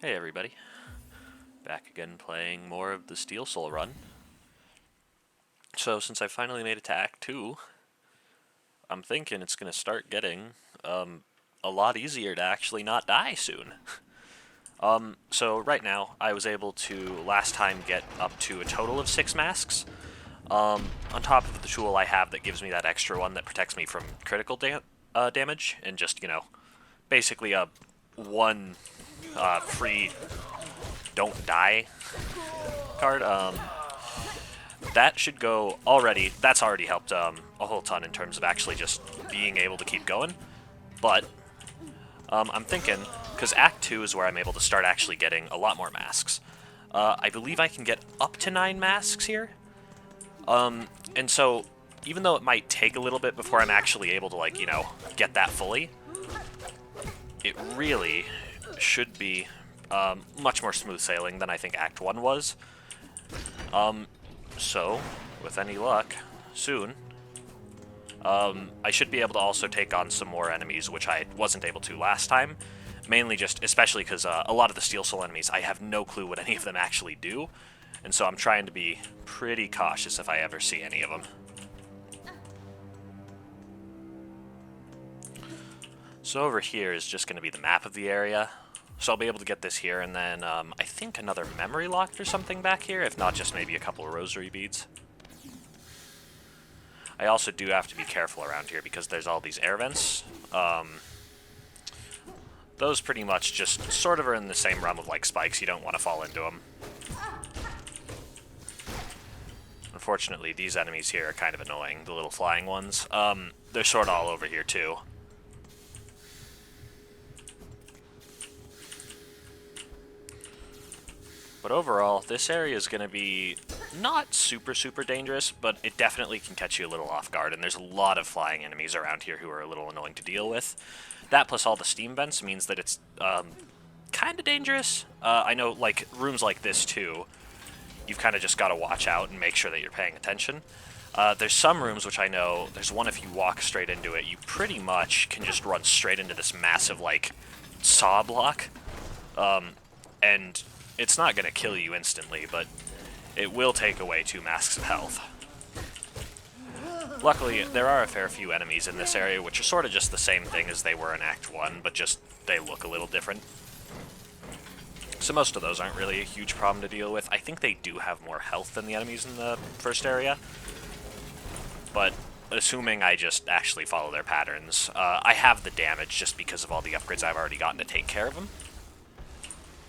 Hey everybody, back again playing more of the Steel Soul run. So since I finally made it to Act 2, I'm thinking it's going to start getting a lot easier to actually not die soon. So right now, I was able to last time get up to a total of 6 masks. On top of the tool I have that gives me that extra one that protects me from critical damage, and just, basically a one free don't die card. That should go already. That's already helped a whole ton in terms of actually just being able to keep going. But I'm thinking, because Act 2 is where I'm able to start actually getting a lot more masks. I believe I can get up to 9 masks here. And so, even though it might take a little bit before I'm actually able to, get that fully, it really should be much more smooth sailing than I think Act 1 was. So, with any luck, soon, I should be able to also take on some more enemies, which I wasn't able to last time. Mainly especially because a lot of the Steel Soul enemies, I have no clue what any of them actually do. And so I'm trying to be pretty cautious if I ever see any of them. So over here is just going to be the map of the area. So I'll be able to get this here, and then I think another memory lock or something back here, if not just maybe a couple of rosary beads. I also do have to be careful around here because there's all these air vents. Those pretty much just sort of are in the same realm of like spikes. You don't want to fall into them. Unfortunately, these enemies here are kind of annoying, the little flying ones. They're sort of all over here too. But overall, this area is going to be not super dangerous, but it definitely can catch you a little off guard, and there's a lot of flying enemies around here who are a little annoying to deal with. That plus all the steam vents means that it's kind of dangerous. I know, like, rooms like this too, you've kind of just got to watch out and make sure that you're paying attention. There's some rooms which I know, there's one if you walk straight into it, you pretty much can just run straight into this massive, like, saw block. And it's not going to kill you instantly, but it will take away 2 masks of health. Luckily, there are a fair few enemies in this area, which are sort of just the same thing as they were in Act 1, but just they look a little different. So most of those aren't really a huge problem to deal with. I think they do have more health than the enemies in the first area, but assuming I just actually follow their patterns, I have the damage just because of all the upgrades I've already gotten to take care of them.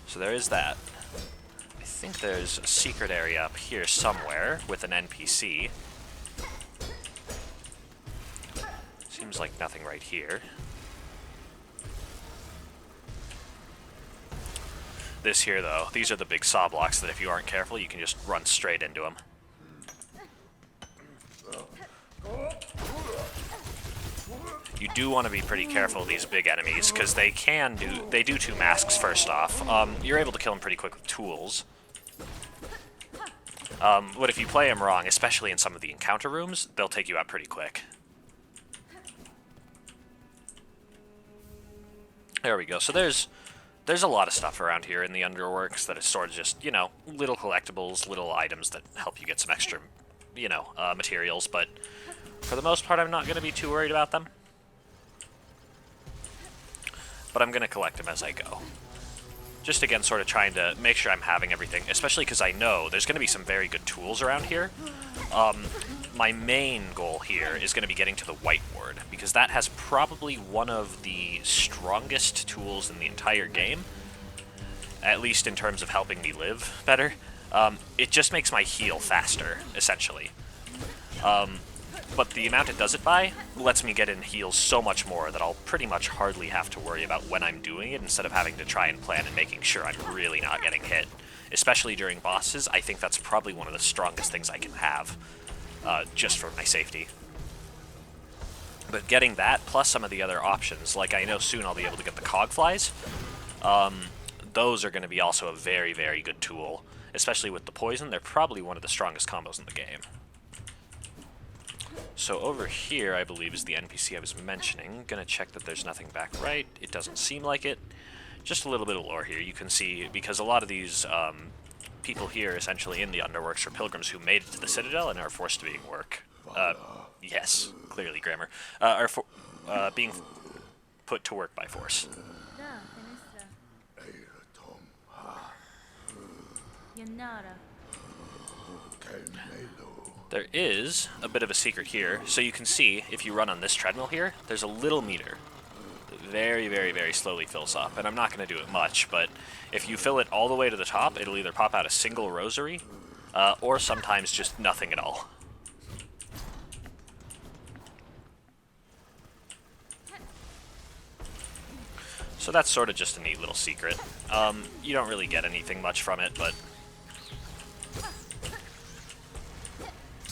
So there is that. I think there's a secret area up here somewhere with an NPC. Seems like nothing right here. This here, though, these are the big saw blocks that if you aren't careful, you can just run straight into them. You do want to be pretty careful of these big enemies, because they do 2 masks first off. You're able to kill them pretty quick with tools. But if you play them wrong, especially in some of the encounter rooms, they'll take you out pretty quick. There we go. So there's a lot of stuff around here in the Underworks that is sort of just, little collectibles, little items that help you get some extra, materials, but for the most part, I'm not going to be too worried about them. But I'm going to collect them as I go. Just again, sort of trying to make sure I'm having everything, especially because I know there's going to be some very good tools around here. My main goal here is going to be getting to the White Ward, because that has probably one of the strongest tools in the entire game, at least in terms of helping me live better. It just makes my heal faster, essentially. But the amount it does it by lets me get in heals so much more that I'll pretty much hardly have to worry about when I'm doing it, instead of having to try and plan and making sure I'm really not getting hit. Especially during bosses, I think that's probably one of the strongest things I can have, just for my safety. But getting that, plus some of the other options, like I know soon I'll be able to get the Cogflies, those are going to be also a very good tool. Especially with the poison, they're probably one of the strongest combos in the game. So over here, I believe, is the NPC I was mentioning. Gonna check that there's nothing back right. It doesn't seem like it. Just a little bit of lore here. You can see, because a lot of these people here, essentially in the Underworks, are pilgrims who made it to the Citadel and are forced to yes, clearly grammar, being put to work by force. There is a bit of a secret here. So you can see, if you run on this treadmill here, there's a little meter that very, very, very slowly fills up. And I'm not going to do it much, but if you fill it all the way to the top, it'll either pop out a single rosary, or sometimes just nothing at all. So that's sort of just a neat little secret. You don't really get anything much from it, but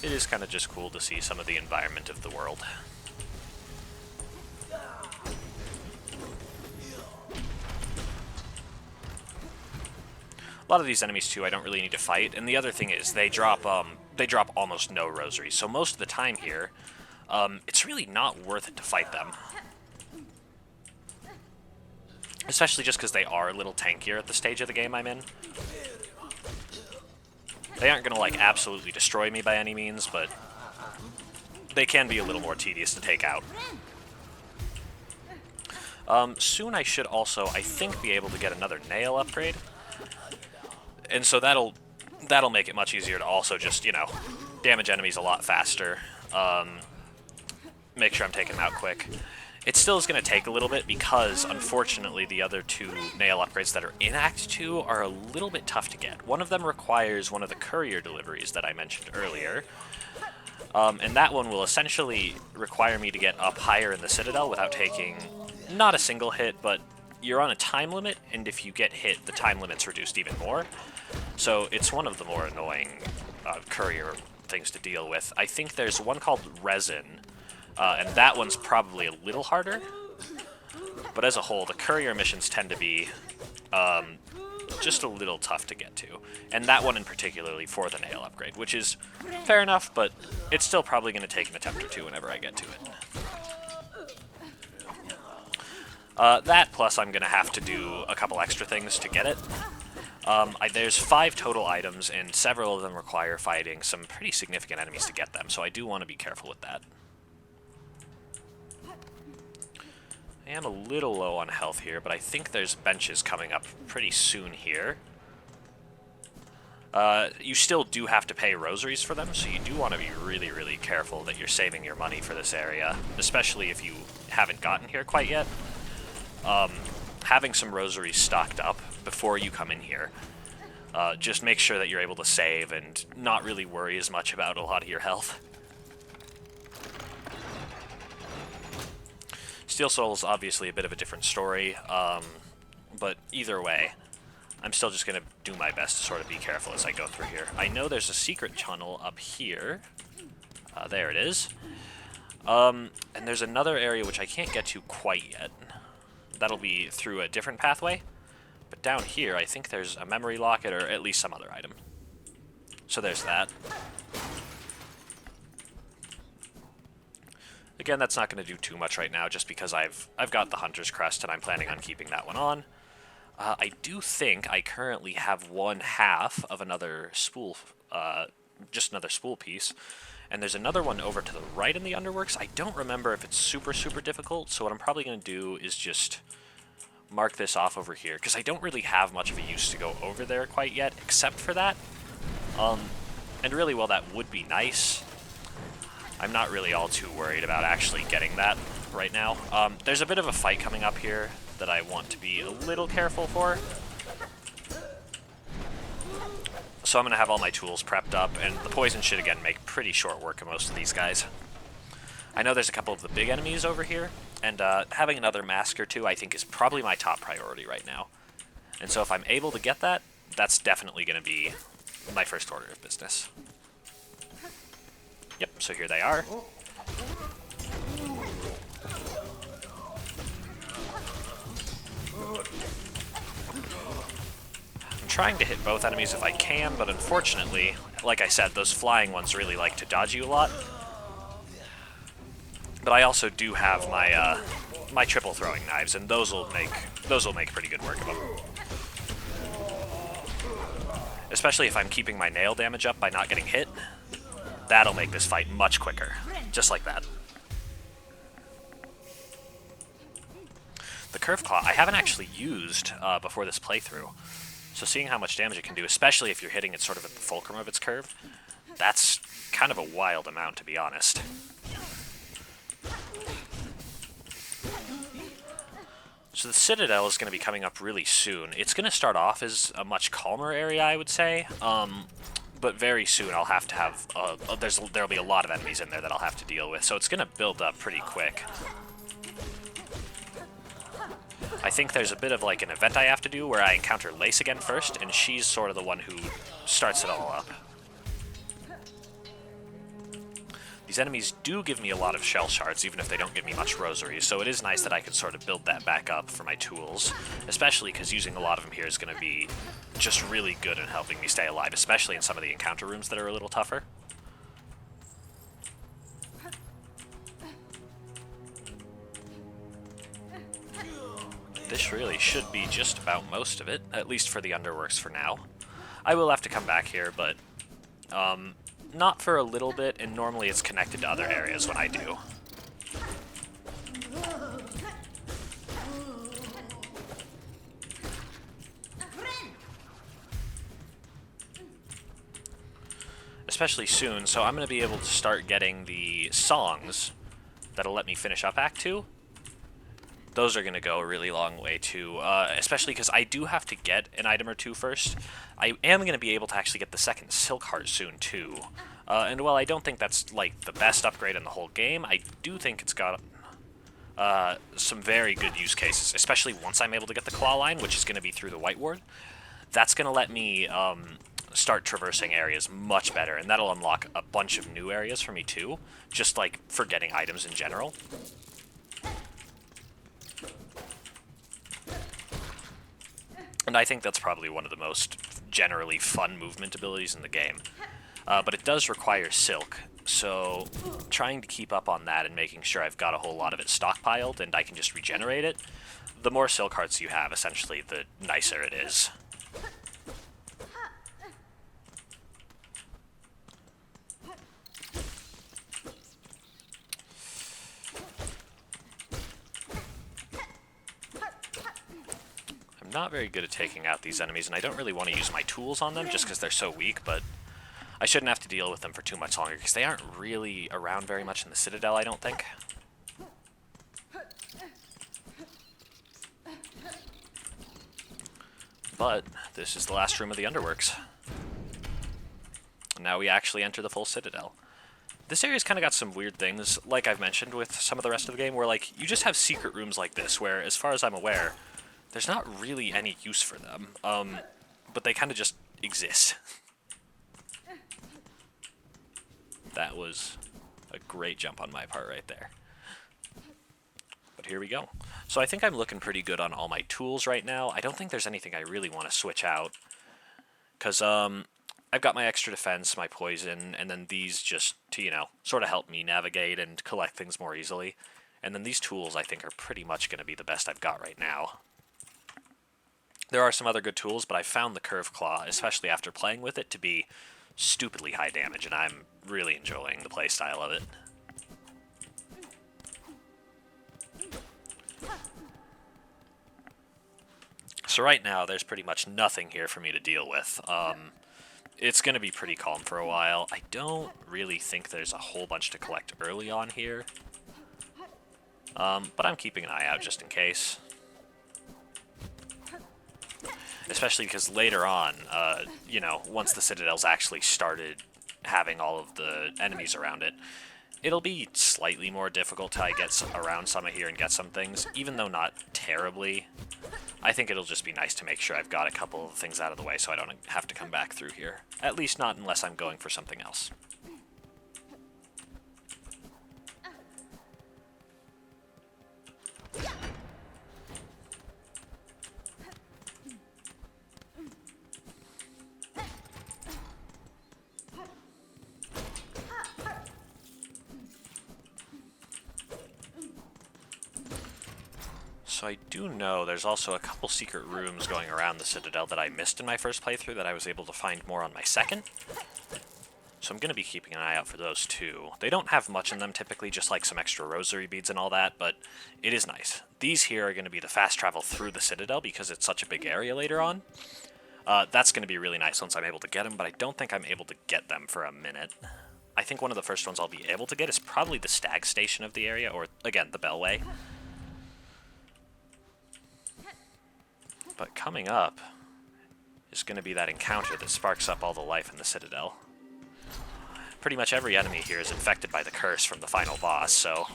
it is kind of just cool to see some of the environment of the world. A lot of these enemies, too, I don't really need to fight, and the other thing is they drop almost no rosaries, so most of the time here, it's really not worth it to fight them. Especially just because they are a little tankier at the stage of the game I'm in. They aren't going to, like, absolutely destroy me by any means, but they can be a little more tedious to take out. Soon I should also, I think, be able to get another nail upgrade. And so that'll make it much easier to also just, you know, damage enemies a lot faster. Make sure I'm taking them out quick. It still is going to take a little bit because, unfortunately, the other two nail upgrades that are in Act 2 are a little bit tough to get. One of them requires one of the courier deliveries that I mentioned earlier, and that one will essentially require me to get up higher in the Citadel without taking not a single hit, but you're on a time limit, and if you get hit, the time limit's reduced even more. So it's one of the more annoying courier things to deal with. I think there's one called Resin, and that one's probably a little harder, but as a whole, the courier missions tend to be just a little tough to get to. And that one in particularly for the nail upgrade, which is fair enough, but it's still probably going to take an attempt or two whenever I get to it. That, plus I'm going to have to do a couple extra things to get it. There's 5 total items, and several of them require fighting some pretty significant enemies to get them, so I do want to be careful with that. I am a little low on health here, but I think there's benches coming up pretty soon here. You still do have to pay rosaries for them, so you do want to be really, really careful that you're saving your money for this area, especially if you haven't gotten here quite yet. Having some rosaries stocked up before you come in here, just make sure that you're able to save and not really worry as much about a lot of your health. Steel Soul is obviously a bit of a different story, but either way, I'm still just going to do my best to sort of be careful as I go through here. I know there's a secret tunnel up here. There it is. And there's another area which I can't get to quite yet. That'll be through a different pathway. But down here, I think there's a memory locket or at least some other item. So there's that. Again, that's not going to do too much right now, just because I've got the Hunter's Crest, and I'm planning on keeping that one on. I do think I currently have 1/2 of another spool, just another spool piece, and there's another one over to the right in the Underworks. I don't remember if it's super, super difficult, so what I'm probably going to do is just mark this off over here, because I don't really have much of a use to go over there quite yet, except for that. And really, while that would be nice, I'm not really all too worried about actually getting that right now. There's a bit of a fight coming up here that I want to be a little careful for. So I'm going to have all my tools prepped up, and the poison should again make pretty short work of most of these guys. I know there's a couple of the big enemies over here, and having another mask or two I think is probably my top priority right now. And so if I'm able to get that, that's definitely going to be my first order of business. Yep, so here they are. I'm trying to hit both enemies if I can, but unfortunately, like I said, those flying ones really like to dodge you a lot. But I also do have my my triple throwing knives, and those will make pretty good work of them. Especially if I'm keeping my nail damage up by not getting hit. That'll make this fight much quicker. Just like that. The Curve Claw, I haven't actually used before this playthrough. So seeing how much damage it can do, especially if you're hitting it sort of at the fulcrum of its curve, that's kind of a wild amount, to be honest. So the Citadel is going to be coming up really soon. It's going to start off as a much calmer area, I would say. But very soon I'll have to have... there'll be a lot of enemies in there that I'll have to deal with, so it's going to build up pretty quick. I think there's a bit of like an event I have to do where I encounter Lace again first, and she's sort of the one who starts it all up. These enemies do give me a lot of shell shards, even if they don't give me much rosaries, so it is nice that I can sort of build that back up for my tools, especially because using a lot of them here is going to be just really good in helping me stay alive, especially in some of the encounter rooms that are a little tougher. This really should be just about most of it, at least for the underworks for now. I will have to come back here, but not for a little bit, and normally it's connected to other areas when I do. Especially soon, so I'm going to be able to start getting the songs that'll let me finish up Act 2. Those are going to go a really long way too, especially because I do have to get an item or two first. I am going to be able to actually get the second Silk Heart soon too. And while I don't think that's like the best upgrade in the whole game, I do think it's got some very good use cases, especially once I'm able to get the Claw Line, which is going to be through the White Ward. That's going to let me start traversing areas much better, and that'll unlock a bunch of new areas for me too, just like for getting items in general. And I think that's probably one of the most generally fun movement abilities in the game. But it does require Silk, so trying to keep up on that and making sure I've got a whole lot of it stockpiled and I can just regenerate it, the more Silk Hearts you have, essentially, the nicer it is. Not very good at taking out these enemies, and I don't really want to use my tools on them just because they're so weak, but I shouldn't have to deal with them for too much longer because they aren't really around very much in the Citadel, I don't think. But this is the last room of the Underworks. Now we actually enter the full Citadel. This area's kind of got some weird things, like I've mentioned with some of the rest of the game, where like you just have secret rooms like this, where as far as I'm aware, there's not really any use for them, but they kind of just exist. That was a great jump on my part right there. But here we go. So I think I'm looking pretty good on all my tools right now. I don't think there's anything I really want to switch out, because I've got my extra defense, my poison, and then these just to, you know, sort of help me navigate and collect things more easily. And then these tools I think are pretty much going to be the best I've got right now. There are some other good tools, but I found the Curve Claw, especially after playing with it, to be stupidly high damage, and I'm really enjoying the playstyle of it. So right now, there's pretty much nothing here for me to deal with. It's going to be pretty calm for a while. I don't really think there's a whole bunch to collect early on here, but I'm keeping an eye out just in case. Especially because later on, you know, once the Citadel's actually started having all of the enemies around it, it'll be slightly more difficult till I get around some of here and get some things, even though not terribly. I think it'll just be nice to make sure I've got a couple of things out of the way so I don't have to come back through here. At least not unless I'm going for something else. So I do know there's also a couple secret rooms going around the Citadel that I missed in my first playthrough that I was able to find more on my second. So I'm going to be keeping an eye out for those too. They don't have much in them typically, just like some extra rosary beads and all that, but it is nice. These here are going to be the fast travel through the Citadel because it's such a big area later on. That's going to be really nice once I'm able to get them, but I don't think I'm able to get them for a minute. I think one of the first ones I'll be able to get is probably the stag station of the area, or, again, the Bellway. But coming up is going to be that encounter that sparks up all the life in the Citadel. Pretty much every enemy here is infected by the curse from the final boss, so...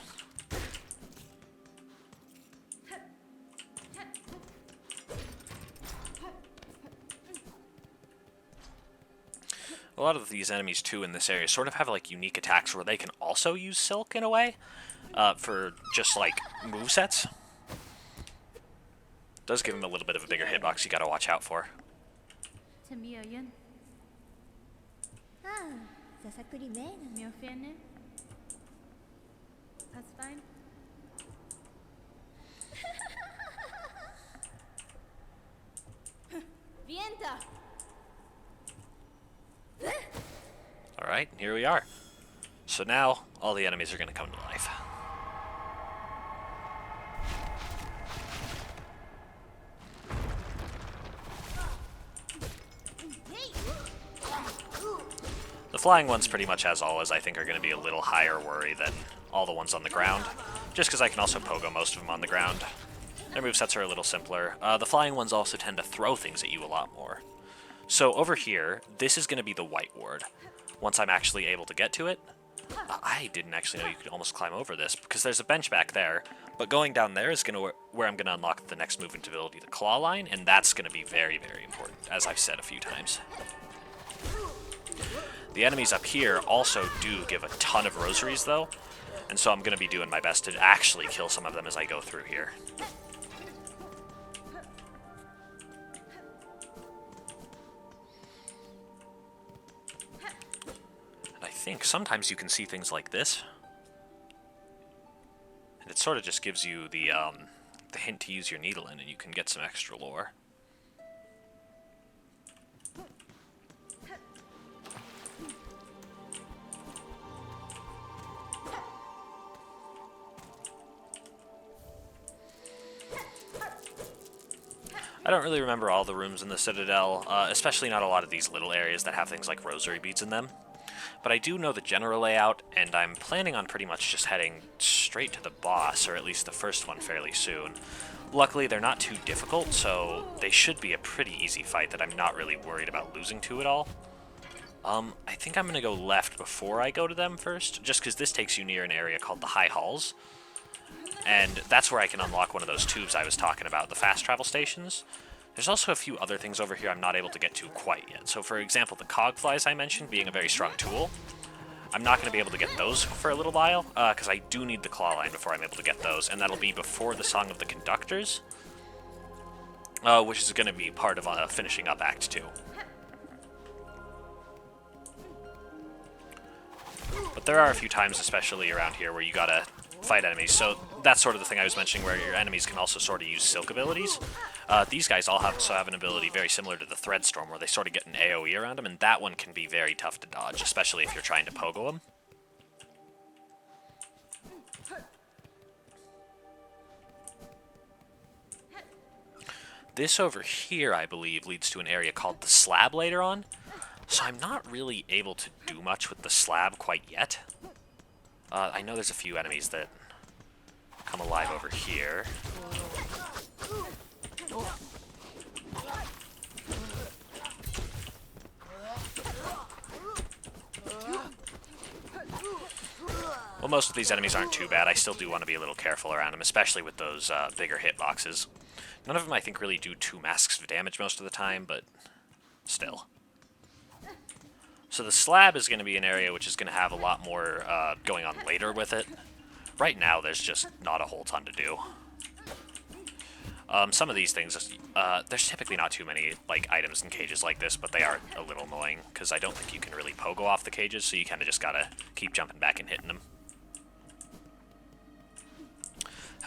A lot of these enemies, too, in this area sort of have, like, unique attacks where they can also use Silk, in a way, for just, like, movesets. Does give him a little bit of a bigger hitbox you gotta watch out for. Alright, here we are. So now, all the enemies are gonna come to life. The flying ones, pretty much as always, I think are going to be a little higher worry than all the ones on the ground, just because I can also pogo most of them on the ground. Their movesets are a little simpler. The flying ones also tend to throw things at you a lot more. So over here, this is going to be the white ward. Once I'm actually able to get to it, I didn't actually know you could almost climb over this, because there's a bench back there, but going down there is going to where I'm going to unlock the next movement ability, the claw line, and that's going to be very, very important, as I've said a few times. The enemies up here also do give a ton of rosaries, though, and so I'm going to be doing my best to actually kill some of them as I go through here. And I think sometimes you can see things like this, and it sort of just gives you the hint to use your needle in, and you can get some extra lore. I don't really remember all the rooms in the Citadel, especially not a lot of these little areas that have things like rosary beads in them. But I do know the general layout, and I'm planning on pretty much just heading straight to the boss, or at least the first one fairly soon. Luckily, they're not too difficult, so they should be a pretty easy fight that I'm not really worried about losing to at all. I think I'm going to go left before I go to them first, just because this takes you near an area called the High Halls. And that's where I can unlock one of those tubes I was talking about, the fast travel stations. There's also a few other things over here I'm not able to get to quite yet. So for example, the cogflies I mentioned being a very strong tool, I'm not going to be able to get those for a little while, because I do need the claw line before I'm able to get those, and that'll be before the Song of the Conductors, which is going to be part of finishing up Act 2. But there are a few times, especially around here, where you gotta fight enemies. So that's sort of the thing I was mentioning, where your enemies can also sort of use silk abilities. These guys also have an ability very similar to the Threadstorm, where they sort of get an AoE around them, and that one can be very tough to dodge, especially if you're trying to pogo them. This over here, I believe, leads to an area called the Slab later on. So I'm not really able to do much with the slab quite yet. I know there's a few enemies that come alive over here. Well, most of these enemies aren't too bad. I still do want to be a little careful around them, especially with those bigger hitboxes. None of them, I think, really do 2 masks of damage most of the time, but still. So the slab is going to be an area which is going to have a lot more going on later with it. Right now, there's just not a whole ton to do. Some of these things, there's typically not too many like items in cages like this, but they are a little annoying, because I don't think you can really pogo off the cages, so you kind of just got to keep jumping back and hitting them.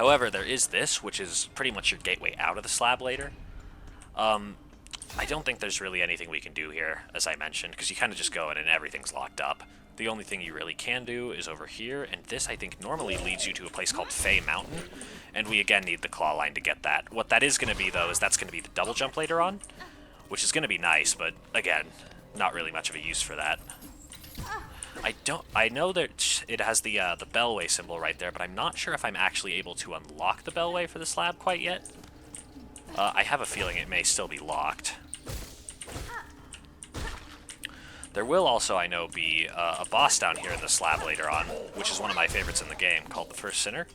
However, there is this, which is pretty much your gateway out of the slab later. I don't think there's really anything we can do here, as I mentioned, because you kind of just go in and everything's locked up. The only thing you really can do is over here, and this, I think, normally leads you to a place called Fey Mountain, and we again need the claw line to get that. What that is going to be, though, is that's going to be the double jump later on, which is going to be nice, but again, not really much of a use for that. I know that it has the bellway symbol right there, but I'm not sure if I'm actually able to unlock the bellway for the slab quite yet. I have a feeling it may still be locked. There will also, I know, be a boss down here in the slab later on, which is one of my favorites in the game, called the First Sinner.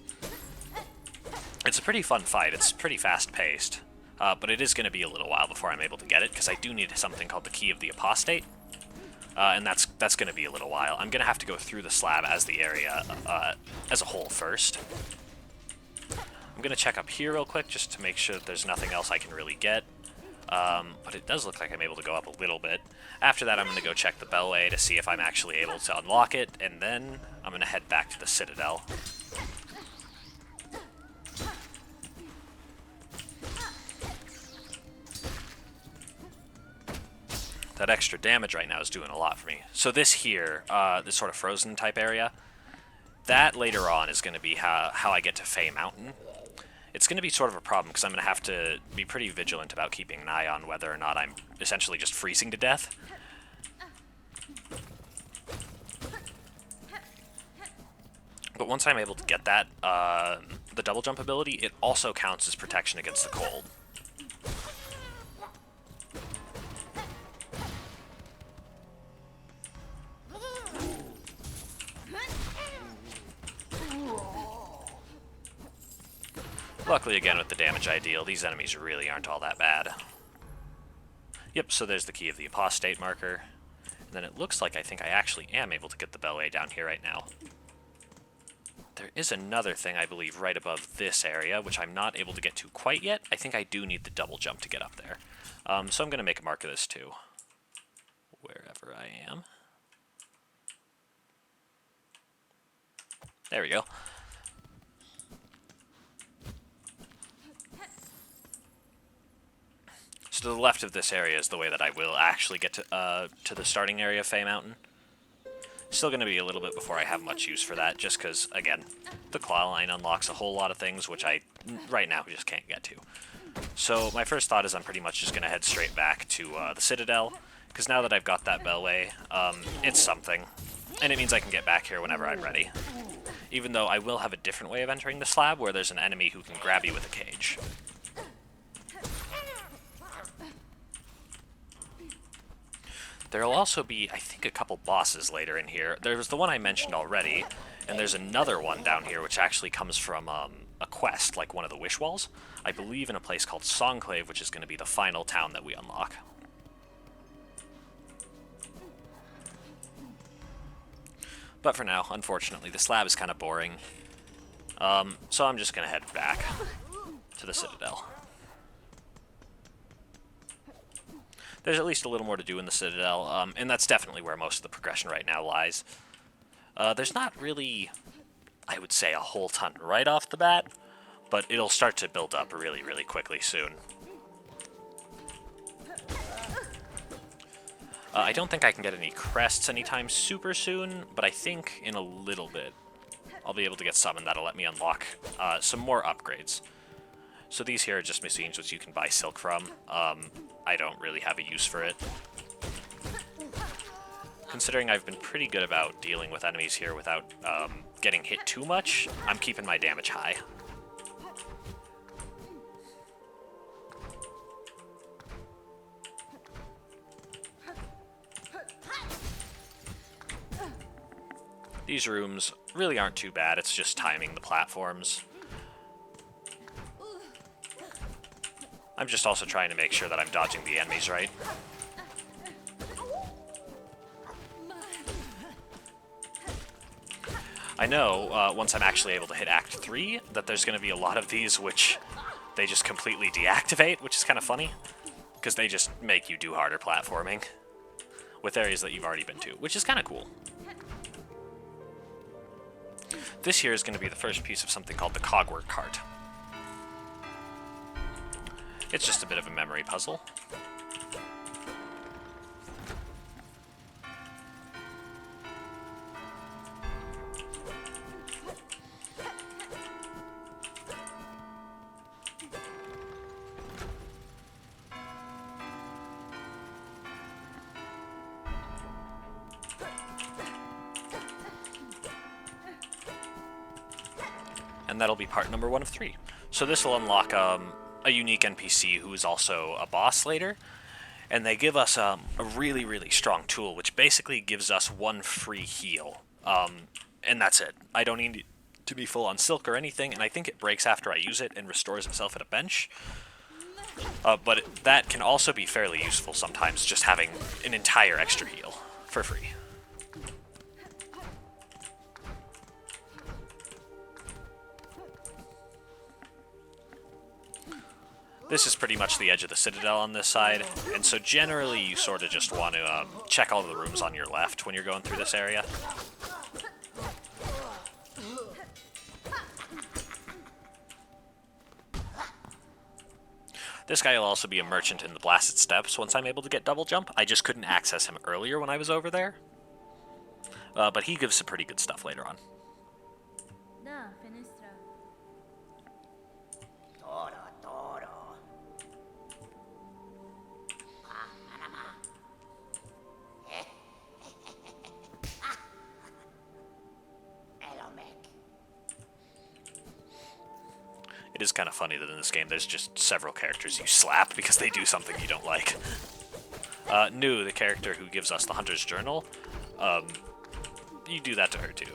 It's a pretty fun fight. It's pretty fast-paced, but it is going to be a little while before I'm able to get it, because I do need something called the Key of the Apostate, and that's going to be a little while. I'm going to have to go through the slab as the area as a whole first. I'm going to check up here real quick just to make sure that there's nothing else I can really get. But it does look like I'm able to go up a little bit. After that, I'm going to go check the bellway to see if I'm actually able to unlock it, and then I'm going to head back to the Citadel. That extra damage right now is doing a lot for me. So this here, this sort of frozen type area, that later on is going to be how I get to Fey Mountain. It's going to be sort of a problem because I'm going to have to be pretty vigilant about keeping an eye on whether or not I'm essentially just freezing to death. But once I'm able to get that, the double jump ability, it also counts as protection against the cold. Luckily, again, with the damage I deal, these enemies really aren't all that bad. Yep, so there's the Key of the Apostate marker. And then it looks like I think I actually am able to get the bellway down here right now. There is another thing, I believe, right above this area, which I'm not able to get to quite yet. I think I do need the double jump to get up there. So I'm going to make a mark of this, too. Wherever I am. There we go. So to the left of this area is the way that I will actually get to the starting area of Fey Mountain. Still going to be a little bit before I have much use for that, just because, again, the claw line unlocks a whole lot of things, which I, right now, just can't get to. So my first thought is I'm pretty much just going to head straight back to the Citadel, because now that I've got that bellway, it's something, and it means I can get back here whenever I'm ready. Even though I will have a different way of entering the slab, where there's an enemy who can grab you with a cage. There'll also be, I think, a couple bosses later in here. There's the one I mentioned already, and there's another one down here which actually comes from a quest, like one of the Wish Walls. I believe in a place called Songclave, which is going to be the final town that we unlock. But for now, unfortunately, the slab is kind of boring. So I'm just going to head back to the Citadel. There's at least a little more to do in the Citadel, and that's definitely where most of the progression right now lies. There's not really, I would say, a whole ton right off the bat, but it'll start to build up really, really quickly soon. I don't think I can get any crests anytime super soon, but I think in a little bit I'll be able to get some, and that'll let me unlock some more upgrades. So these here are just machines which you can buy silk from. I don't really have a use for it. Considering I've been pretty good about dealing with enemies here without getting hit too much, I'm keeping my damage high. These rooms really aren't too bad, it's just timing the platforms. I'm just also trying to make sure that I'm dodging the enemies right. I know, once I'm actually able to hit Act 3, that there's going to be a lot of these which they just completely deactivate, which is kind of funny, because they just make you do harder platforming with areas that you've already been to, which is kind of cool. This here is going to be the first piece of something called the Cogwork Cart. It's just a bit of a memory puzzle. And that'll be part number 1 of 3. So this will unlock a unique NPC who is also a boss later, and they give us a really, really strong tool, which basically gives us 1 free heal, and that's it. I don't need to be full on silk or anything, and I think it breaks after I use it and restores itself at a bench. But that can also be fairly useful sometimes, just having an entire extra heal for free. This is pretty much the edge of the Citadel on this side, and so generally you sort of just want to check all of the rooms on your left when you're going through this area. This guy will also be a merchant in the Blasted Steppes once I'm able to get double jump. I just couldn't access him earlier when I was over there, but he gives some pretty good stuff later on. It is kind of funny that in this game there's just several characters you slap because they do something you don't like. Nu, the character who gives us the Hunter's Journal, you do that to her too.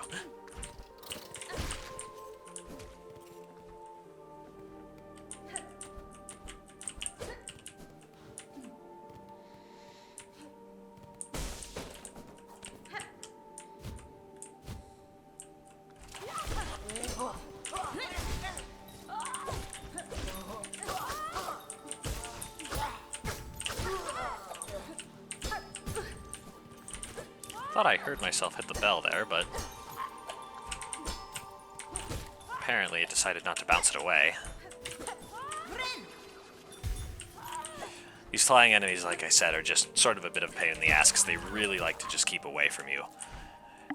Thought I heard myself hit the bell there, but apparently it decided not to bounce it away. These flying enemies, like I said, are just sort of a bit of a pain in the ass because they really like to just keep away from you.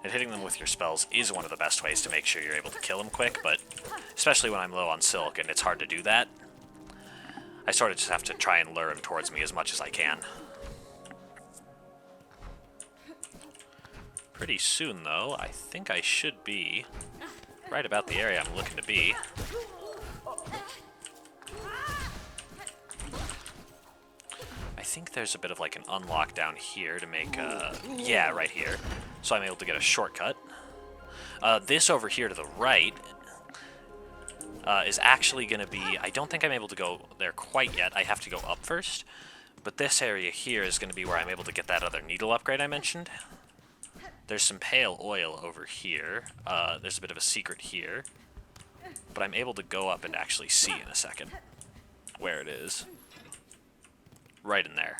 And hitting them with your spells is one of the best ways to make sure you're able to kill them quick, but especially when I'm low on silk and it's hard to do that, I sort of just have to try and lure him towards me as much as I can. Pretty soon, though, I think I should be right about the area I'm looking to be. I think there's a bit of like an unlock down here to make yeah, right here. So I'm able to get a shortcut. This over here to the right is actually going to be... I don't think I'm able to go there quite yet. I have to go up first. But this area here is going to be where I'm able to get that other needle upgrade I mentioned. There's some pale oil over here. There's a bit of a secret here. But I'm able to go up and actually see in a second where it is. Right in there.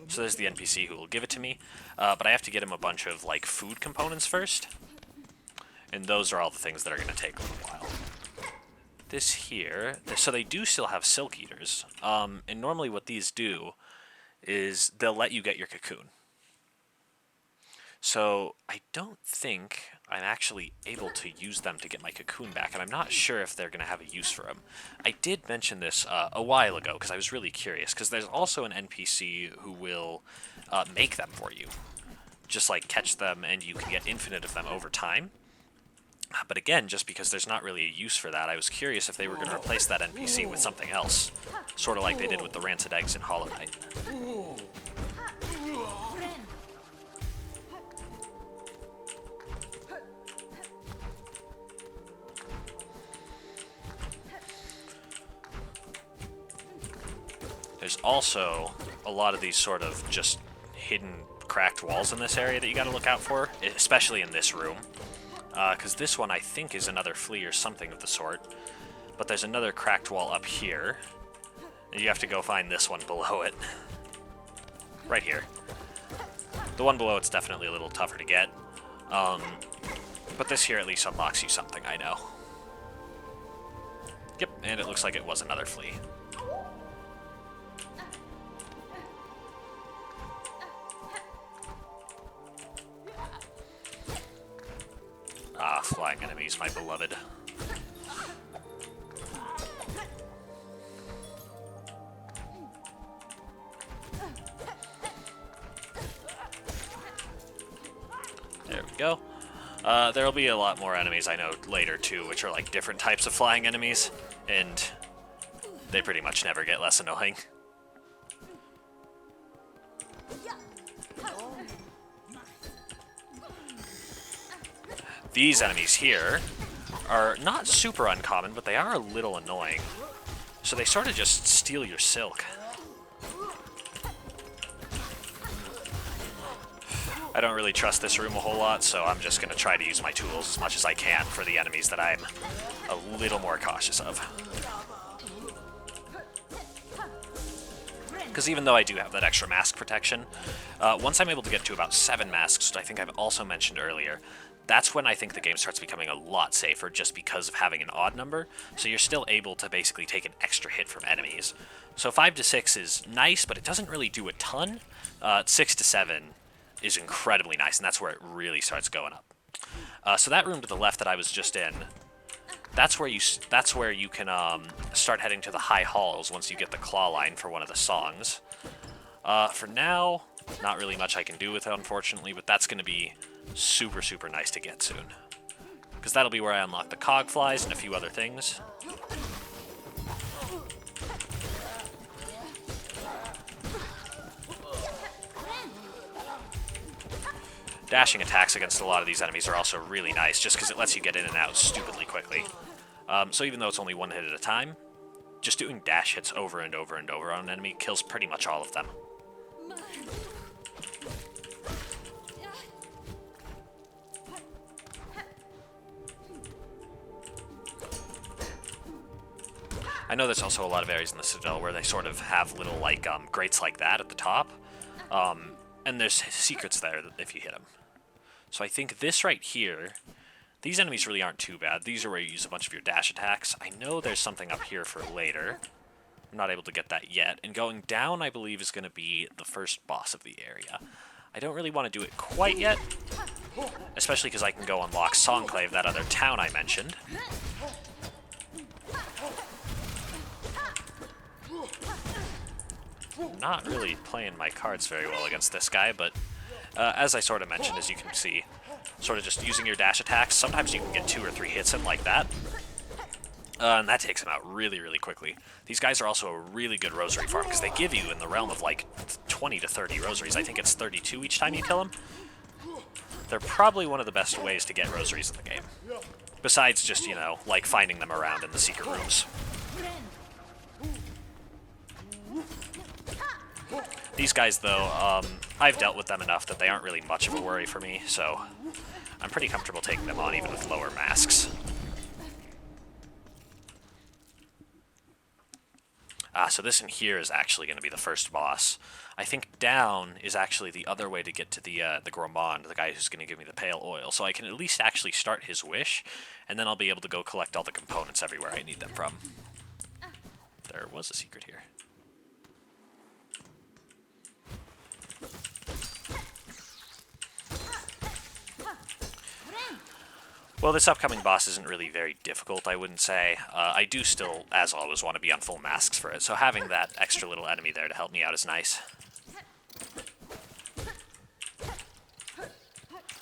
So there's the NPC who will give it to me. But I have to get him a bunch of like food components first. And those are all the things that are going to take a little while. This here... So they do still have silk eaters. And normally what these do is they'll let you get your cocoon. So I don't think I'm actually able to use them to get my cocoon back, and I'm not sure if they're going to have a use for them. I did mention this a while ago because I was really curious, because there's also an NPC who will make them for you. Just like catch them and you can get infinite of them over time. But again, just because there's not really a use for that, I was curious if they were going to replace that NPC with something else. Sort of like they did with the Rancid Eggs in Hollow Knight. There's also a lot of these sort of just hidden cracked walls in this area that you gotta look out for, especially in this room. Because this one I think is another flea or something of the sort. But there's another cracked wall up here. And you have to go find this one below it. Right here. The one below it's definitely a little tougher to get. But this here at least unlocks you something, I know. Yep, and it looks like it was another flea. Ah, flying enemies, my beloved. There we go. There'll be a lot more enemies, I know, later, too, which are, like, different types of flying enemies, and they pretty much never get less annoying. These enemies here are not super uncommon, but they are a little annoying. So they sort of just steal your silk. I don't really trust this room a whole lot, so I'm just going to try to use my tools as much as I can for the enemies that I'm a little more cautious of. Because even though I do have that extra mask protection, once I'm able to get to about 7 masks, which I think I've also mentioned earlier, that's when I think the game starts becoming a lot safer just because of having an odd number, so you're still able to basically take an extra hit from enemies. So 5 to 6 is nice, but it doesn't really do a ton. 6 to 7 is incredibly nice, and that's where it really starts going up. So that room to the left that I was just in, that's where you can start heading to the high halls once you get the claw line for one of the songs. For now, not really much I can do with it, unfortunately, but that's going to be super, super nice to get soon. Because that'll be where I unlock the cog flies and a few other things. Dashing attacks against a lot of these enemies are also really nice, just because it lets you get in and out stupidly quickly. So even though it's only one hit at a time, just doing dash hits over and over and over on an enemy kills pretty much all of them. I know there's also a lot of areas in the Citadel where they sort of have little, like, grates like that at the top. And there's secrets there if you hit them. So I think this right here, these enemies really aren't too bad. These are where you use a bunch of your dash attacks. I know there's something up here for later. I'm not able to get that yet. And going down, I believe, is going to be the first boss of the area. I don't really want to do it quite yet, especially because I can go unlock Songclave, that other town I mentioned. Not really playing my cards very well against this guy, but as I sort of mentioned, as you can see, sort of just using your dash attacks, sometimes you can get 2 or 3 hits in like that, and that takes him out really, really quickly. These guys are also a really good rosary farm, because they give you in the realm of like 20 to 30 rosaries. I think it's 32 each time you kill them. They're probably one of the best ways to get rosaries in the game, besides just, you know, like finding them around in the secret rooms. These guys, though, I've dealt with them enough that they aren't really much of a worry for me, so I'm pretty comfortable taking them on even with lower masks. So this in here is actually going to be the first boss. I think down is actually the other way to get to the Gourmand, the guy who's going to give me the pale oil, so I can at least actually start his wish, and then I'll be able to go collect all the components everywhere I need them from. There was a secret here. Well, this upcoming boss isn't really very difficult, I wouldn't say. I do still, as always, want to be on full masks for it, so having that extra little enemy there to help me out is nice.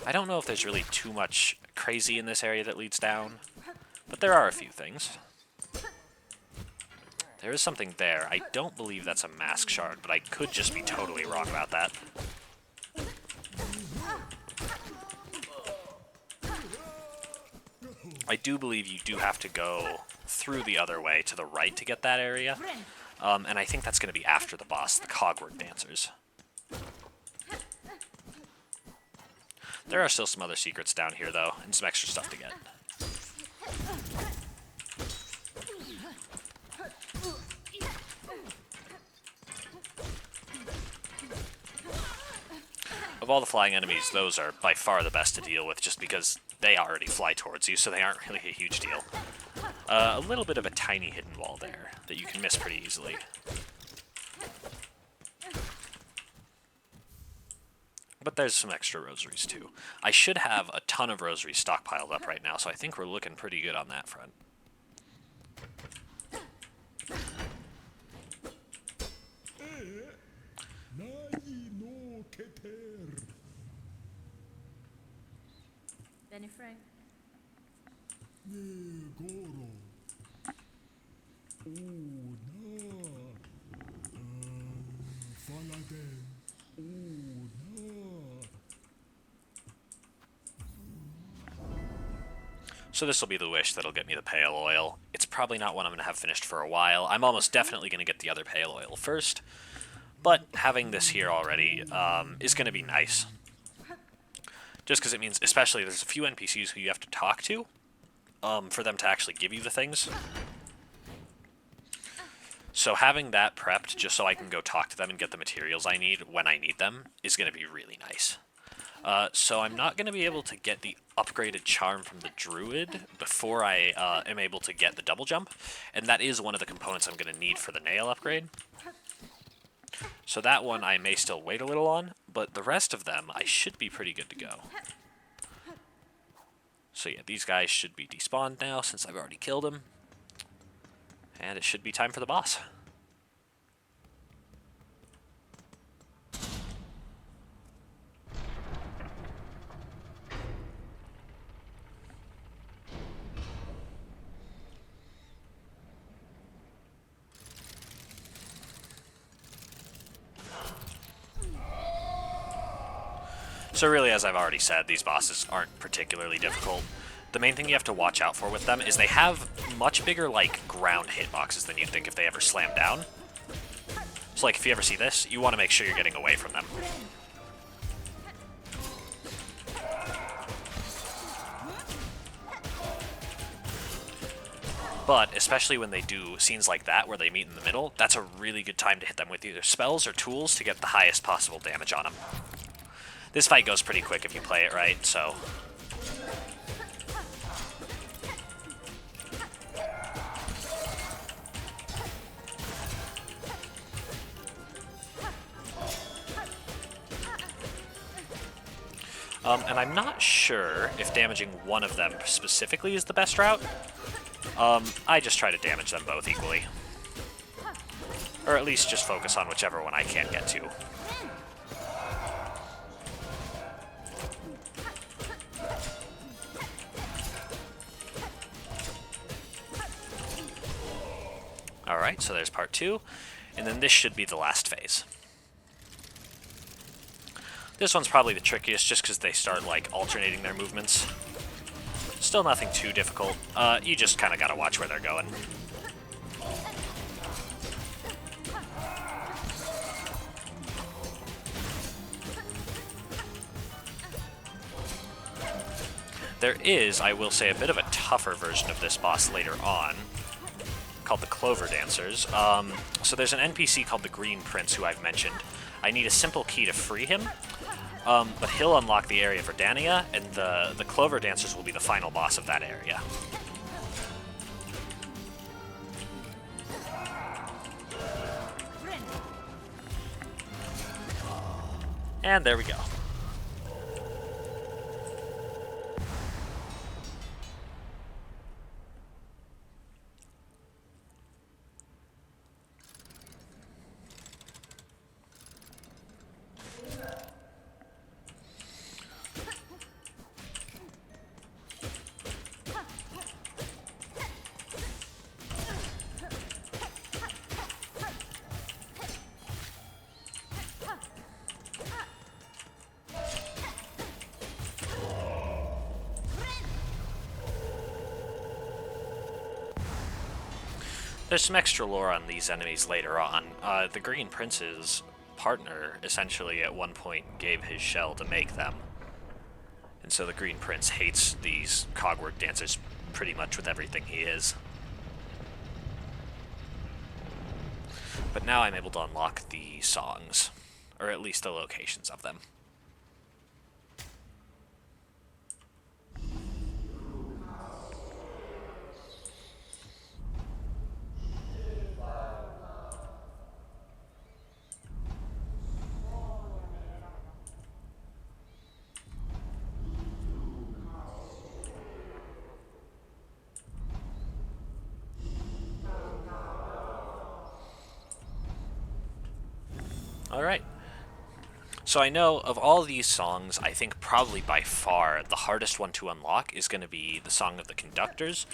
I don't know if there's really too much crazy in this area that leads down, but there are a few things. There is something there. I don't believe that's a mask shard, but I could just be totally wrong about that. I do believe you do have to go through the other way to the right to get that area, and I think that's going to be after the boss, the Cogwork Dancers. There are still some other secrets down here, though, and some extra stuff to get. Of all the flying enemies, those are by far the best to deal with, just because they already fly towards you, so they aren't really a huge deal. A little bit of a tiny hidden wall there that you can miss pretty easily. But there's some extra rosaries too. I should have a ton of rosaries stockpiled up right now, so I think we're looking pretty good on that front. Benny Frank. So this will be the wish that'll get me the pale oil. It's probably not one I'm going to have finished for a while. I'm almost definitely going to get the other pale oil first, but having this here already is going to be nice. Just because it means, especially, there's a few NPCs who you have to talk to for them to actually give you the things. So having that prepped, just so I can go talk to them and get the materials I need when I need them, is going to be really nice. So I'm not going to be able to get the upgraded charm from the druid before I am able to get the double jump, and that is one of the components I'm going to need for the nail upgrade. So that one I may still wait a little on, but the rest of them I should be pretty good to go. So yeah, these guys should be despawned now since I've already killed them. And it should be time for the boss. So really, as I've already said, these bosses aren't particularly difficult. The main thing you have to watch out for with them is they have much bigger, like, ground hitboxes than you'd think if they ever slam down. So, like, if you ever see this, you want to make sure you're getting away from them. But, especially when they do scenes like that, where they meet in the middle, that's a really good time to hit them with either spells or tools to get the highest possible damage on them. This fight goes pretty quick if you play it right, so... and I'm not sure if damaging one of them specifically is the best route. I just try to damage them both equally. Or at least just focus on whichever one I can't get to. Alright, so there's part 2, and then this should be the last phase. This one's probably the trickiest just because they start, like, alternating their movements. Still nothing too difficult. You just kind of gotta watch where they're going. There is, I will say, a bit of a tougher version of this boss later on, called the Clover Dancers. So there's an NPC called the Green Prince who I've mentioned. I need a simple key to free him, but he'll unlock the area for Dania, and the Clover Dancers will be the final boss of that area. And there we go. There's some extra lore on these enemies later on. The Green Prince's partner essentially at one point gave his shell to make them. And so the Green Prince hates these cogwork dancers pretty much with everything he is. But now I'm able to unlock the songs, or at least the locations of them. Alright. So I know of all these songs, I think probably by far the hardest one to unlock is going to be the Song of the Conductors.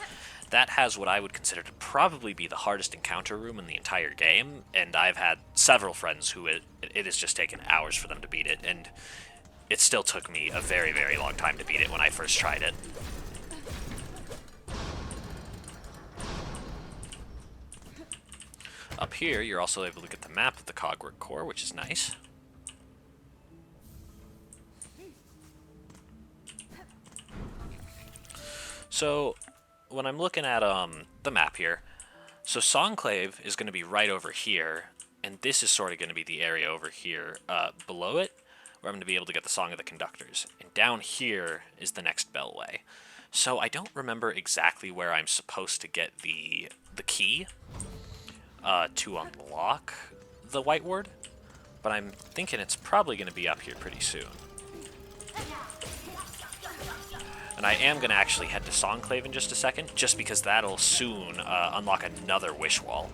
That has what I would consider to probably be the hardest encounter room in the entire game, and I've had several friends who it has just taken hours for them to beat it, and it still took me a very, very long time to beat it when I first tried it. Up here, you're also able to get the map of the Cogwork Core, which is nice. So, when I'm looking at the map here, so Songclave is going to be right over here, and this is sort of going to be the area over here below it, where I'm going to be able to get the Song of the Conductors. And down here is the next Bellway. So I don't remember exactly where I'm supposed to get the key to unlock the White Ward, but I'm thinking it's probably going to be up here pretty soon. And I am going to actually head to Songclave in just a second, just because that'll soon unlock another Wish Wall.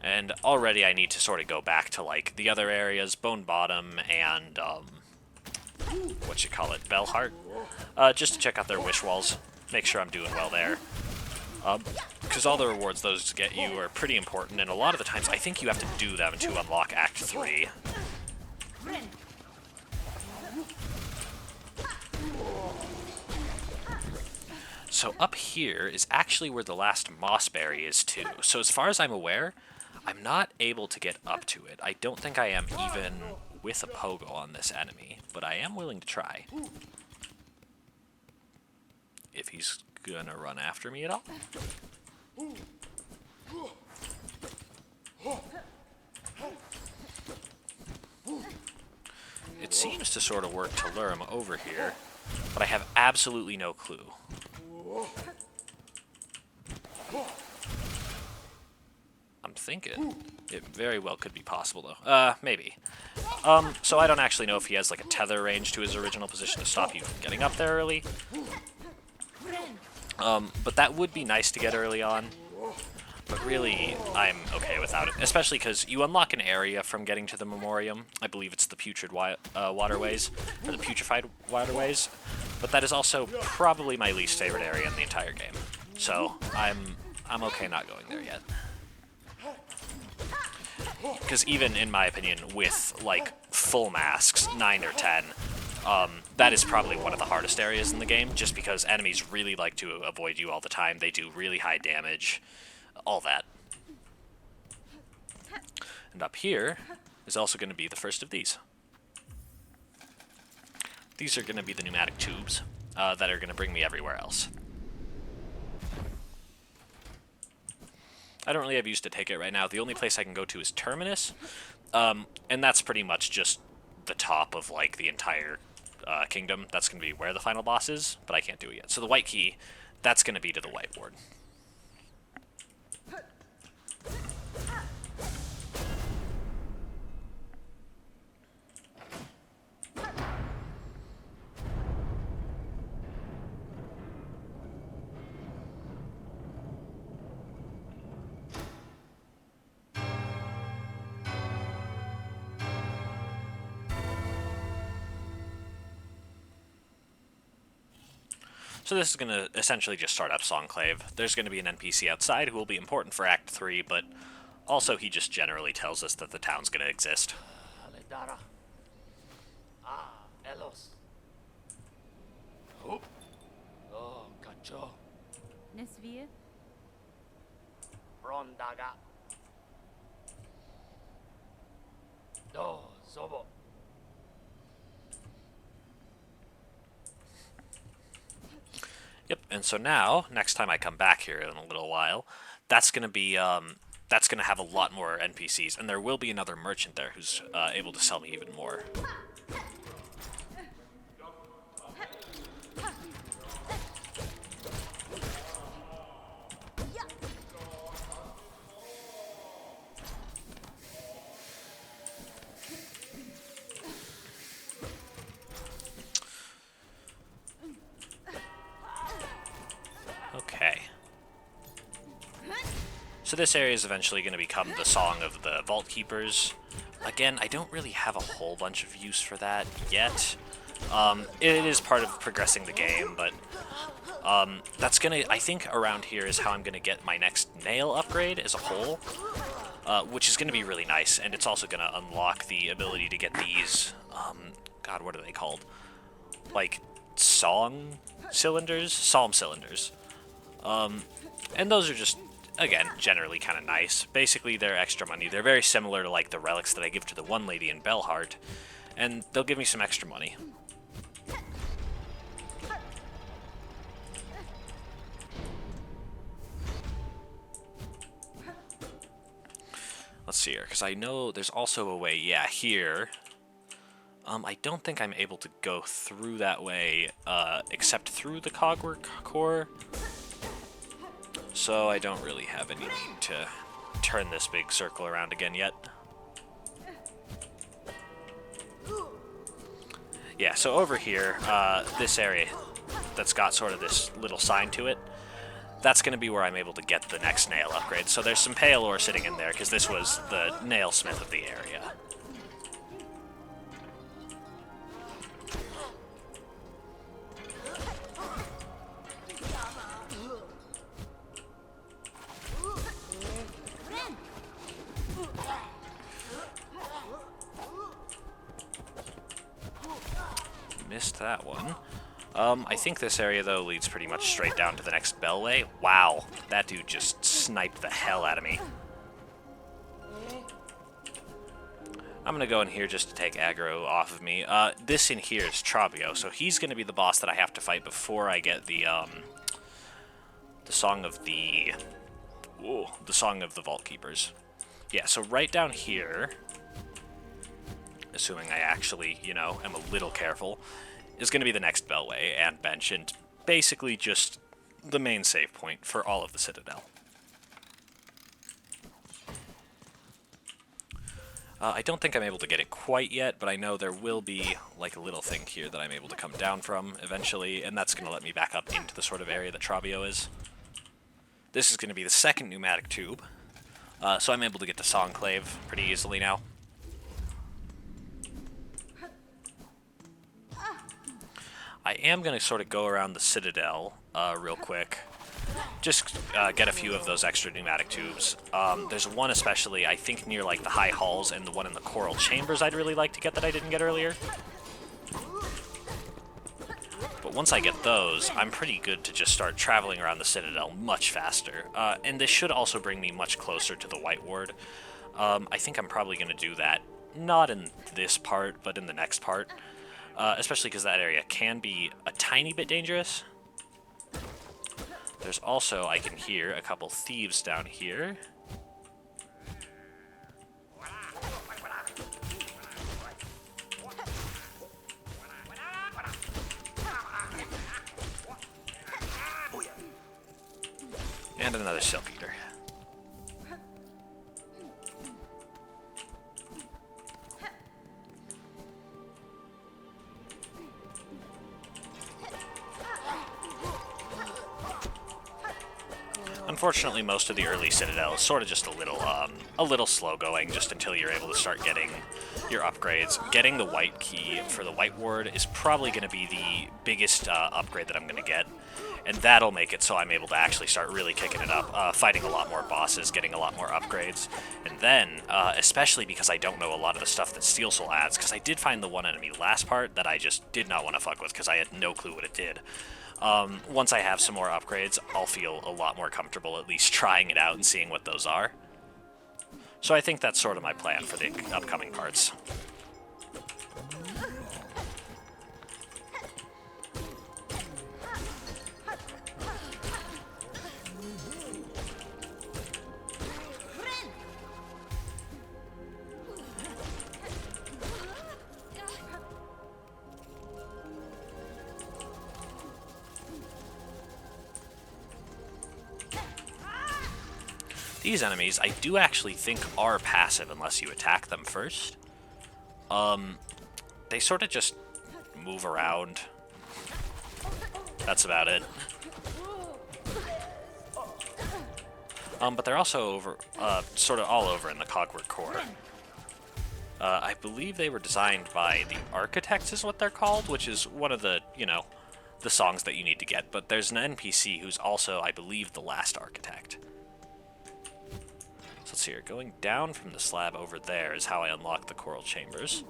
And already I need to sort of go back to, like, the other areas, Bone Bottom and, Bellheart, just to check out their Wish Walls, make sure I'm doing well there. Because all the rewards those get you are pretty important, and a lot of the times I think you have to do them to unlock Act 3. So up here is actually where the last Mossberry is too. So as far as I'm aware, I'm not able to get up to it. I don't think I am even with a pogo on this enemy, but I am willing to try. If he's gonna run after me at all. It seems to sort of work to lure him over here, but I have absolutely no clue. I'm thinking it very well could be possible, though. Maybe. So I don't actually know if he has, like, a tether range to his original position to stop you from getting up there early. But that would be nice to get early on. But really, I'm okay without it. Especially because you unlock an area from getting to the Memoriam. I believe it's the Putrid Waterways, or the Putrefied Waterways. But that is also probably my least favorite area in the entire game. So, I'm okay not going there yet. Because even, in my opinion, with, like, full masks, 9 or 10, that is probably one of the hardest areas in the game, just because enemies really like to avoid you all the time. They do really high damage, all that. And up here is also going to be the first of these. These are going to be the pneumatic tubes that are going to bring me everywhere else. I don't really have use to take it right now. The only place I can go to is Terminus, and that's pretty much just the top of, like, the entire kingdom. That's going to be where the final boss is, but I can't do it yet. So the white key, that's going to be to the White Ward. So this is going to essentially just start up Songclave. There's going to be an NPC outside who will be important for Act 3, but also he just generally tells us that the town's going to exist. Yep, and so now, next time I come back here in a little while, that's going to be, that's going to have a lot more NPCs, and there will be another merchant there who's able to sell me even more. So this area is eventually going to become the Song of the Vault Keepers. Again, I don't really have a whole bunch of use for that yet. It is part of progressing the game, but that's gonna, I think around here is how I'm gonna get my next nail upgrade as a whole, which is gonna be really nice, and it's also gonna unlock the ability to get these, God, what are they called? Like, psalm cylinders? And those are just, again, generally kind of nice. Basically, they're extra money. They're very similar to, like, the relics that I give to the one lady in Bellheart, and they'll give me some extra money. Let's see here, because I know there's also a way, yeah, here. I don't think I'm able to go through that way, except through the Cogwork core. So I don't really have any need to turn this big circle around again yet. Yeah, so over here, this area that's got sort of this little sign to it, that's going to be where I'm able to get the next nail upgrade. So there's some pale ore sitting in there, because this was the nailsmith of the area. Missed that one. I think this area, though, leads pretty much straight down to the next bellway. Wow, that dude just sniped the hell out of me. I'm gonna go in here just to take aggro off of me. This in here is Trabio, so he's gonna be the boss that I have to fight before I get the Song of the... Ooh, the Song of the Vault Keepers. Yeah, so right down here, assuming I actually, you know, am a little careful, is going to be the next bellway and bench, and basically just the main save point for all of the Citadel. I don't think I'm able to get it quite yet, but I know there will be like a little thing here that I'm able to come down from eventually, and that's going to let me back up into the sort of area that Trabio is. This is going to be the second pneumatic tube, so I'm able to get to Songclave pretty easily now. I am going to sort of go around the Citadel real quick. Just get a few of those extra pneumatic tubes. There's one especially, I think, near like the High Halls and the one in the Coral Chambers I'd really like to get that I didn't get earlier. But once I get those, I'm pretty good to just start traveling around the Citadel much faster. And this should also bring me much closer to the White Ward. I think I'm probably going to do that, not in this part, but in the next part. Especially because that area can be a tiny bit dangerous. There's also, I can hear a couple thieves down here. And another Silk Eater. Unfortunately, most of the early Citadel is sort of just a little slow going, just until you're able to start getting your upgrades. Getting the white key for the White Ward is probably going to be the biggest upgrade that I'm going to get, and that'll make it so I'm able to actually start really kicking it up, fighting a lot more bosses, getting a lot more upgrades, and then, especially because I don't know a lot of the stuff that Silksong adds, because I did find the one enemy last part that I just did not want to fuck with because I had no clue what it did. Once I have some more upgrades, I'll feel a lot more comfortable at least trying it out and seeing what those are. So I think that's sort of my plan for the upcoming parts. These enemies, I do actually think are passive unless you attack them first. They sort of just move around. That's about it. But they're also over, sort of all over in the Cogwort core. I believe they were designed by the Architects is what they're called, which is one of the, you know, the songs that you need to get. But there's an NPC who's also, I believe, the last Architect. So let's see here. Going down from the slab over there is how I unlock the Coral Chambers.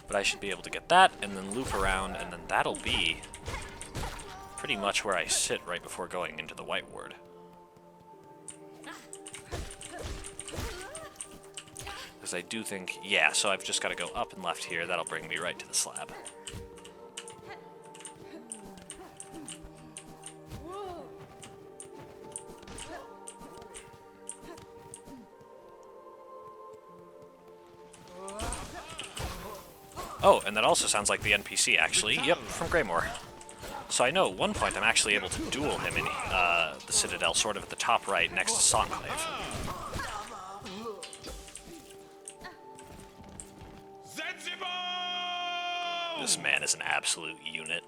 But I should be able to get that, and then loop around, and then that'll be pretty much where I sit right before going into the White Ward. Because I do think, yeah, so I've just got to go up and left here. That'll bring me right to the slab. Oh, and that also sounds like the NPC, actually. Yep, from Greymore. So I know at one point I'm actually able to duel him in the Citadel, sort of at the top right, next to Songclave. This man is an absolute unit.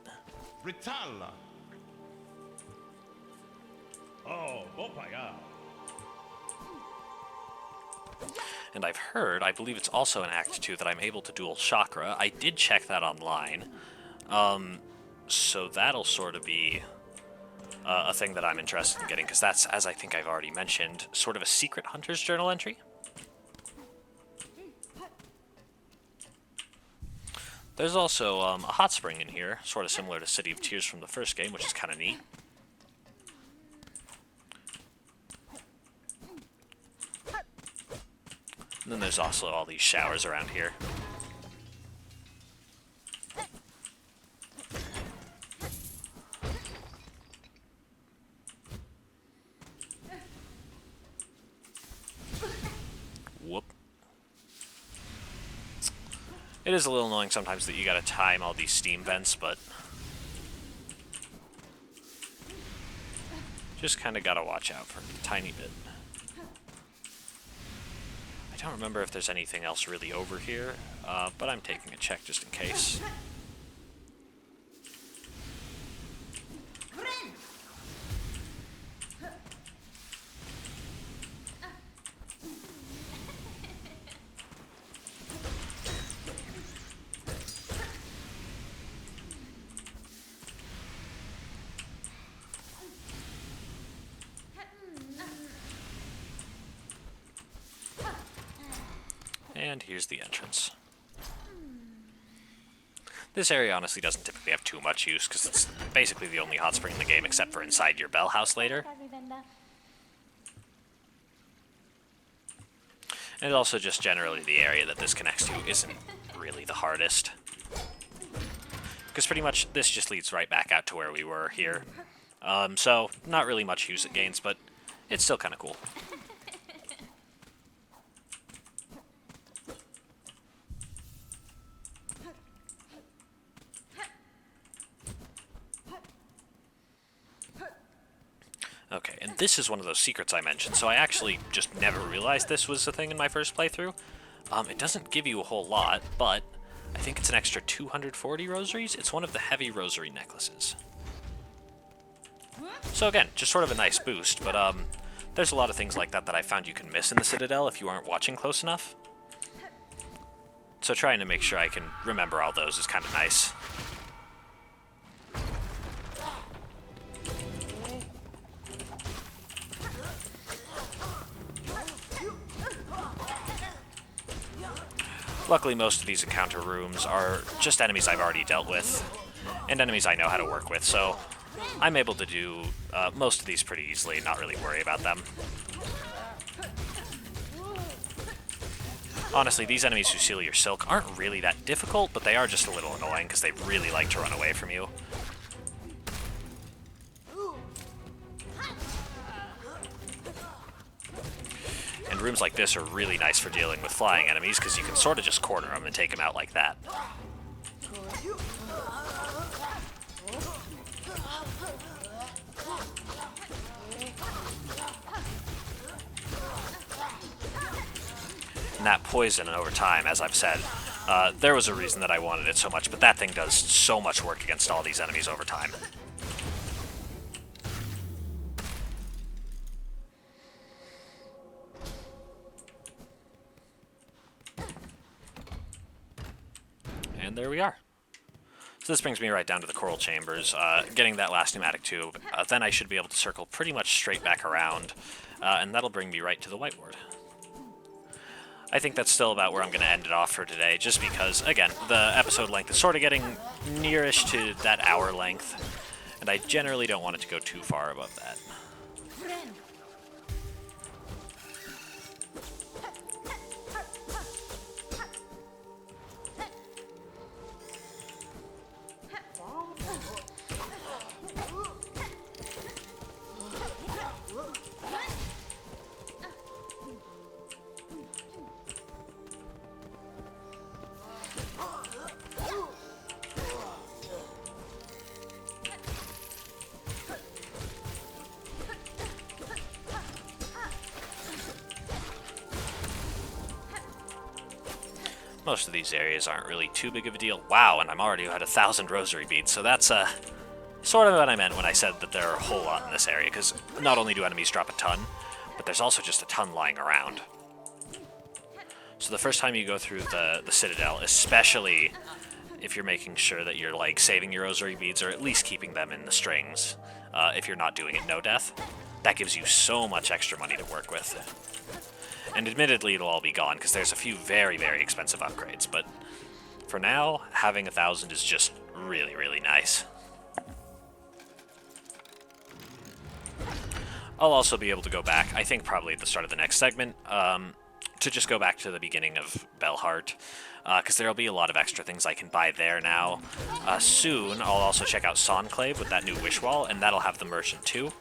And I've heard, I believe it's also in Act 2, that I'm able to duel Chakra. I did check that online. So that'll sort of be a thing that I'm interested in getting, because that's, as I think I've already mentioned, sort of a secret Hunter's Journal entry. There's also a hot spring in here, sort of similar to City of Tears from the first game, which is kind of neat. And then there's also all these showers around here. Whoop. It is a little annoying sometimes that you gotta time all these steam vents, but just kinda gotta watch out for a tiny bit. I don't remember if there's anything else really over here, but I'm taking a check just in case. And here's the entrance. This area honestly doesn't typically have too much use, because it's basically the only hot spring in the game except for inside your bell house later. And also just generally the area that this connects to isn't really the hardest. Because pretty much this just leads right back out to where we were here. So not really much use it gains, but it's still kind of cool. Okay, and this is one of those secrets I mentioned, so I actually just never realized this was a thing in my first playthrough. It doesn't give you a whole lot, but I think it's an extra 240 rosaries. It's one of the heavy rosary necklaces. So again, just sort of a nice boost, but there's a lot of things like that that I found you can miss in the Citadel if you aren't watching close enough. So trying to make sure I can remember all those is kind of nice. Luckily, most of these encounter rooms are just enemies I've already dealt with, and enemies I know how to work with, so I'm able to do most of these pretty easily and not really worry about them. Honestly, these enemies who seal your silk aren't really that difficult, but they are just a little annoying because they really like to run away from you. And rooms like this are really nice for dealing with flying enemies, because you can sort of just corner them and take them out like that. And that poison over time, as I've said, there was a reason that I wanted it so much, but that thing does so much work against all these enemies over time. And there we are. So this brings me right down to the coral chambers, getting that last pneumatic tube. Then I should be able to circle pretty much straight back around, and that'll bring me right to the white ward. I think that's still about where I'm going to end it off for today, just because, again, the episode length is sort of getting nearish to that hour length, and I generally don't want it to go too far above that. Most of these areas aren't really too big of a deal. Wow, and I'm already at 1,000 rosary beads, so that's sort of what I meant when I said that there are a whole lot in this area, because not only do enemies drop a ton, but there's also just a ton lying around. So the first time you go through the Citadel, especially if you're making sure that you're like saving your rosary beads, or at least keeping them in the strings, if you're not doing it no death, that gives you so much extra money to work with. And admittedly, it'll all be gone, because there's a few very, very expensive upgrades, but for now, having 1,000 is just really, really nice. I'll also be able to go back, I think probably at the start of the next segment, to just go back to the beginning of Bellheart, because there'll be a lot of extra things I can buy there now. Soon, I'll also check out Sonclave with that new wish wall, and that'll have the merchant too.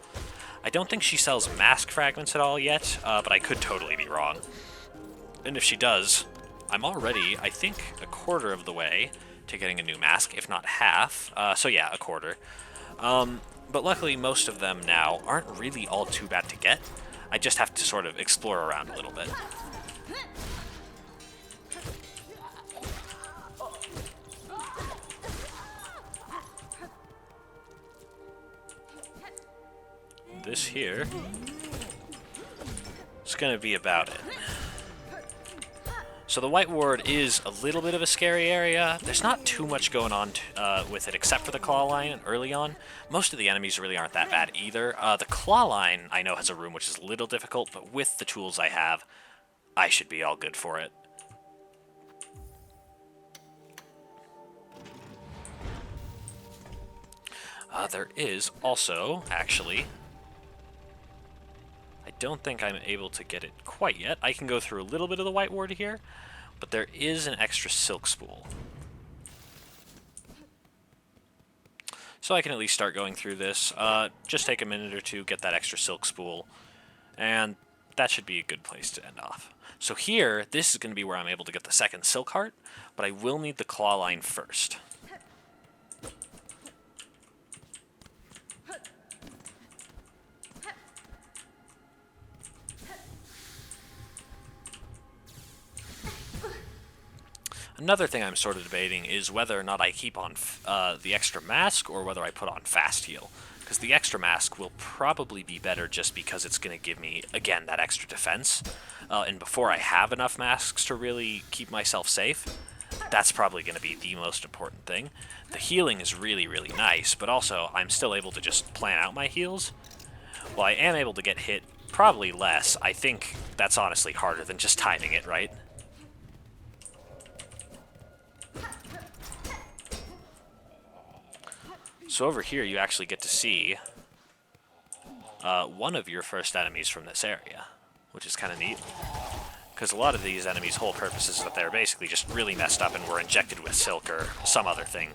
I don't think she sells mask fragments at all yet, but I could totally be wrong. And if she does, I'm already, I think, a quarter of the way to getting a new mask, if not half. So yeah, a quarter. But luckily, most of them now aren't really all too bad to get. I just have to sort of explore around a little bit. This here is going to be about it. So the White Ward is a little bit of a scary area. There's not too much going on with it except for the Claw Line early on. Most of the enemies really aren't that bad either. The Claw Line, I know, has a room which is a little difficult, but with the tools I have, I should be all good for it. There is also, actually... I don't think I'm able to get it quite yet. I can go through a little bit of the White Ward here, but there is an extra silk spool. So I can at least start going through this. Just take a minute or two, get that extra silk spool, and that should be a good place to end off. So here, this is going to be where I'm able to get the second silk heart, but I will need the claw line first. Another thing I'm sort of debating is whether or not I keep on the extra mask or whether I put on fast heal. Because the extra mask will probably be better just because it's going to give me, again, that extra defense. And before I have enough masks to really keep myself safe, that's probably going to be the most important thing. The healing is really, really nice, but also I'm still able to just plan out my heals. While I am able to get hit probably less, I think that's honestly harder than just timing it, right? So over here, you actually get to see one of your first enemies from this area, which is kind of neat. Because a lot of these enemies' whole purpose is that they're basically just really messed up and were injected with silk or some other thing.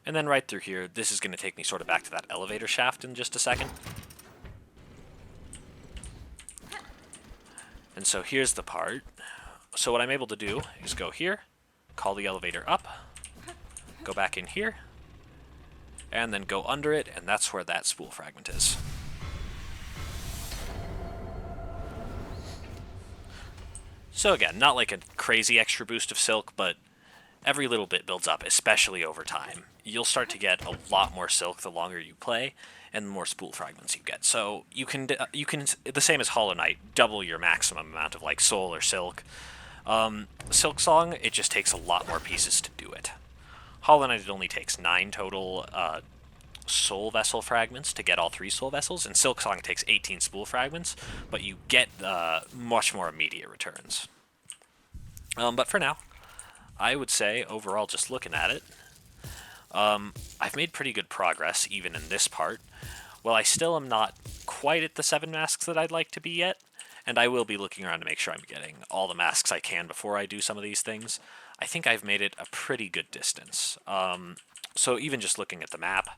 And then right through here, this is going to take me sort of back to that elevator shaft in just a second. And so here's the part. So what I'm able to do is go here, call the elevator up, go back in here, and then go under it, and that's where that spool fragment is. So again, not like a crazy extra boost of silk, but every little bit builds up, especially over time. you'll start to get a lot more silk the longer you play, and the more spool fragments you get. So you can the same as Hollow Knight, double your maximum amount of like soul or silk. Silksong, it just takes a lot more pieces to do it. Hollow Knight, it only takes 9 total soul vessel fragments to get all 3 soul vessels, and Silksong takes 18 spool fragments, but you get much more immediate returns. But for now, I would say overall, just looking at it, I've made pretty good progress even in this part. Well, I still am not quite at the 7 masks that I'd like to be yet, and I will be looking around to make sure I'm getting all the masks I can before I do some of these things. I think I've made it a pretty good distance. So even just looking at the map,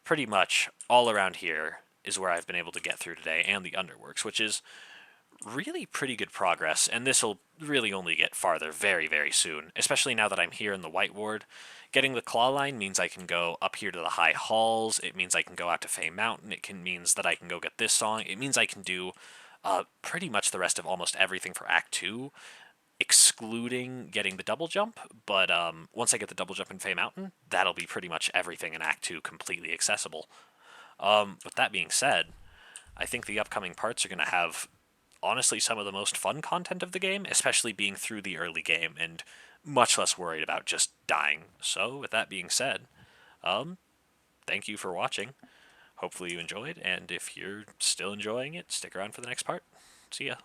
pretty much all around here is where I've been able to get through today, and the underworks, which is really pretty good progress, and this will really only get farther very, very soon, especially now that I'm here in the White Ward. Getting the Claw Line means I can go up here to the High Halls, it means I can go out to Fame Mountain, means that I can go get this song, it means I can do pretty much the rest of almost everything for Act 2, excluding getting the double jump, but once I get the double jump in Fame Mountain, that'll be pretty much everything in Act 2 completely accessible. With that being said, I think the upcoming parts are going to have honestly some of the most fun content of the game, especially being through the early game and much less worried about just dying. So, with that being said, thank you for watching. Hopefully you enjoyed, and if you're still enjoying it, stick around for the next part. See ya.